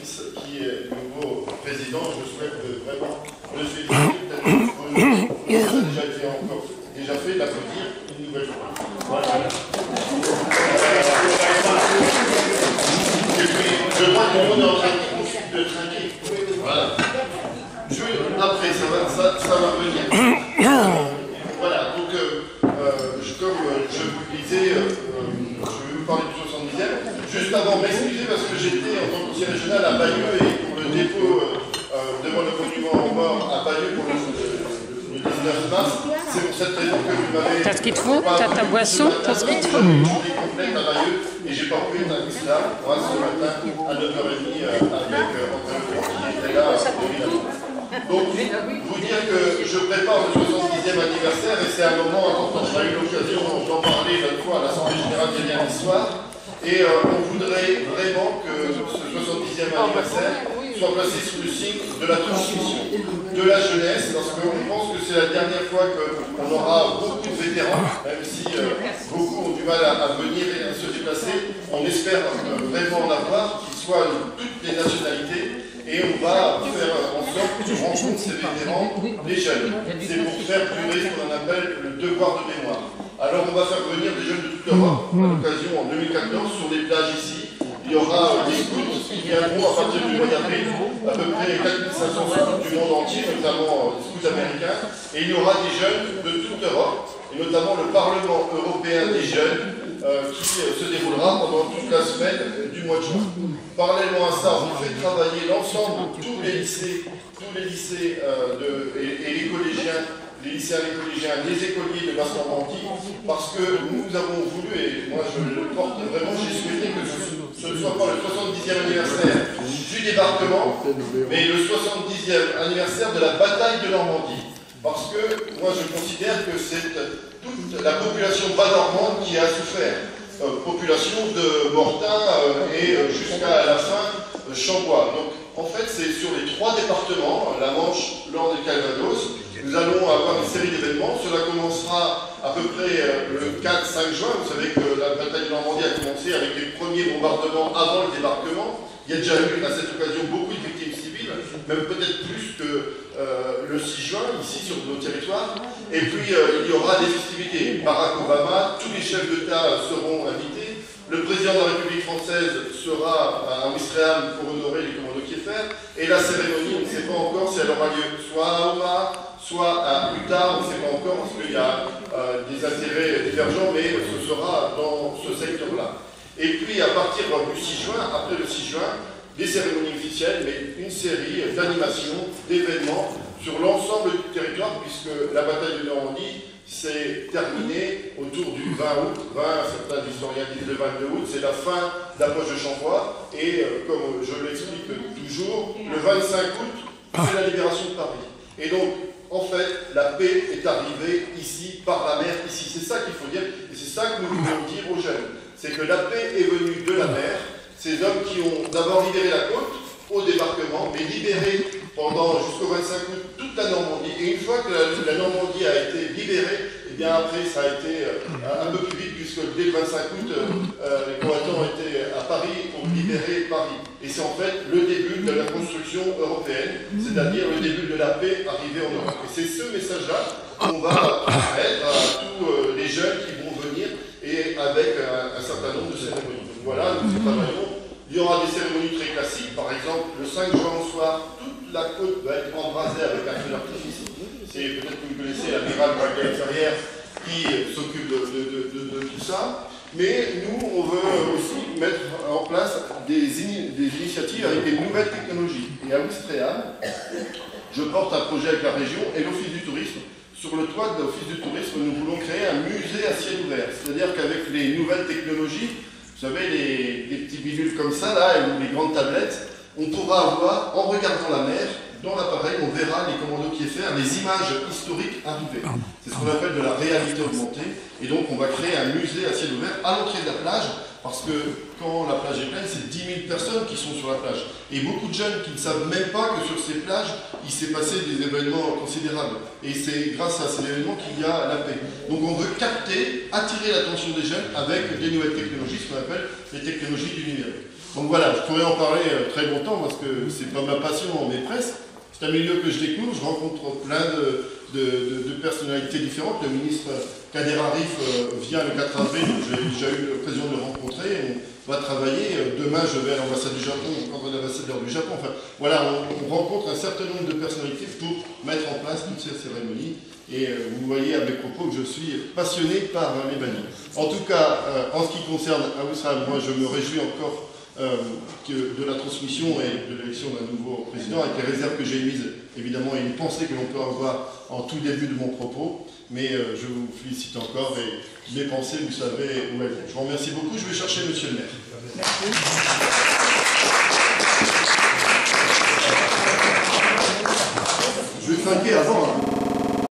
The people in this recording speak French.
Smith, qui est le nouveau président. Je souhaite vraiment le féliciter. Ça a déjà fait d'applaudir une nouvelle fois. Voilà. Et puis, je crois que tout le monde est en train de trinquer. Voilà. Après, ça va venir. Voilà, donc, comme je vous le disais, je vais vous parler du 70e. Juste avant, m'excuser parce que j'étais en tant que conseiller régional à Bayeux et pour le dépôt devant le monument aux morts à Bayeux pour le 19 mars. C'est pour cette raison que vous m'avez... T'as ce qu'il te faut, t'as ta boisson, t'as ce qu'il te faut. Une journée complète à Bayeux et j'ai pas pu être là, moi, ce matin à 9h30 avec Antoine qui était là. Donc, vous dire que je prépare le 70e anniversaire et c'est un moment important. On a eu l'occasion d'en parler l'autre fois à l'Assemblée Générale des derniers soirs. Et on voudrait vraiment que ce 70e anniversaire soit placé sous le signe de la transmission, de la jeunesse, parce qu'on pense que c'est la dernière fois qu'on aura beaucoup de vétérans, même si beaucoup ont du mal à venir et à se déplacer. On espère vraiment en avoir, qu'ils soient de toutes les nationalités. Et on va faire en sorte que rencontre ces vétérans, les jeunes. C'est pour faire durer ce qu'on appelle le devoir de mémoire. Alors on va faire venir des jeunes de toute l'Europe, à l'occasion en 2014, sur les plages ici. Il y aura des scouts qui viendront à partir du mois d'avril, à peu près 4500 scouts du monde entier, notamment des scouts américains. Et il y aura des jeunes de toute l'Europe, et notamment le Parlement européen des jeunes, qui se déroulera pendant toute la semaine du mois de juin. Parallèlement à ça, on fait travailler l'ensemble de tous les lycées et les collégiens, les lycéens, les collégiens, les écoliers de Basse-Normandie, parce que nous avons voulu, et moi je le porte vraiment, j'ai souhaité que ce ne soit pas le 70e anniversaire du débarquement, mais le 70e anniversaire de la bataille de Normandie. Parce que moi je considère que c'est toute la population bas-normande qui a souffert. Population de Mortain et jusqu'à la fin Chambois. Donc en fait c'est sur les 3 départements, la Manche, l'Orne et le Calvados, nous allons avoir une série d'événements. Cela commencera à peu près le 4-5 juin. Vous savez que la bataille de Normandie a commencé avec les premiers bombardements avant le débarquement. Il y a déjà eu à cette occasion beaucoup de victimes civiles, même peut-être plus que le 6 juin, ici sur nos territoires. Et puis il y aura des festivités. Barack Obama, tous les chefs d'État seront invités. Le président de la République française sera à Ouistreham pour honorer les commandos Kieffer. Et la cérémonie, on ne sait pas encore si elle aura lieu soit à Omaha, soit à Utah, on ne sait pas encore parce qu'il y a des intérêts divergents, mais ce sera dans ce secteur-là. Et puis à partir du 6 juin, après le 6 juin, des cérémonies officielles, mais une série d'animations, d'événements sur l'ensemble du territoire, puisque la bataille de Normandie s'est terminée autour du 20 août. Certains historiens disent le 22 août, c'est la fin de la poche de Chambois, et comme je l'explique toujours, le 25 août, c'est la libération de Paris. Et donc, en fait, la paix est arrivée ici, par la mer, ici. C'est ça qu'il faut dire, et c'est ça que nous voulons dire aux jeunes. C'est que la paix est venue de la mer. Ces hommes qui ont d'abord libéré la côte au débarquement, mais libéré jusqu'au 25 août toute la Normandie. Et une fois que la Normandie a été libérée, et bien après ça a été un peu plus vite, puisque dès le 25 août, les combattants étaient à Paris pour libérer Paris. Et c'est en fait le début de la construction européenne, c'est-à-dire le début de la paix arrivée en Europe. Et c'est ce message-là qu'on va transmettre à tous les jeunes qui vont venir, et avec un certain nombre de cérémonies. Donc voilà, nous y travaillons. Il y aura des cérémonies très classiques, par exemple, le 5 juin au soir, toute la côte va être embrasée avec un feu d'artifice. C'est peut-être que vous connaissez l'amiral Ferrière qui s'occupe de tout ça. Mais nous, on veut aussi mettre en place des initiatives avec des nouvelles technologies. Et à Ouistreham, je porte un projet avec la région et l'Office du tourisme. Sur le toit de l'Office du tourisme, nous voulons créer un musée à ciel ouvert. C'est-à-dire qu'avec les nouvelles technologies, vous savez, les petits bidules comme ça, là, et les grandes tablettes, on pourra avoir, en regardant la mer, dans l'appareil, on verra les commandos Kieffer, les images historiques arriver. C'est ce qu'on appelle de la réalité augmentée. Et donc, on va créer un musée à ciel ouvert à l'entrée de la plage, parce que quand la plage est pleine, c'est 10 000 personnes qui sont sur la plage. Et beaucoup de jeunes qui ne savent même pas que sur ces plages, il s'est passé des événements considérables. Et c'est grâce à ces événements qu'il y a la paix. Donc on veut capter, attirer l'attention des jeunes avec des nouvelles technologies, ce qu'on appelle les technologies du numérique. Donc voilà, je pourrais en parler très longtemps parce que c'est pas ma passion, mais presque. C'est un milieu que je découvre, je rencontre plein de personnalités différentes. Le ministre Kader Arif vient le 4 avril, j'ai déjà eu l'occasion de le rencontrer. On va travailler. Demain, je vais à l'ambassade du Japon, encore l'ambassadeur du Japon. Enfin, voilà, on rencontre un certain nombre de personnalités pour mettre en place toutes ces cérémonies. Et vous voyez à mes propos que je suis passionné par les bannies. En tout cas, en ce qui concerne Aousra, moi je me réjouis encore de la transmission et de l'élection d'un nouveau président, avec les réserves que j'ai mises, évidemment, et une pensée que l'on peut avoir en tout début de mon propos. Mais je vous félicite encore et mes pensées, vous savez où elles vont. Je vous remercie beaucoup. Je vais chercher monsieur le maire. Merci. Je vais trinquer.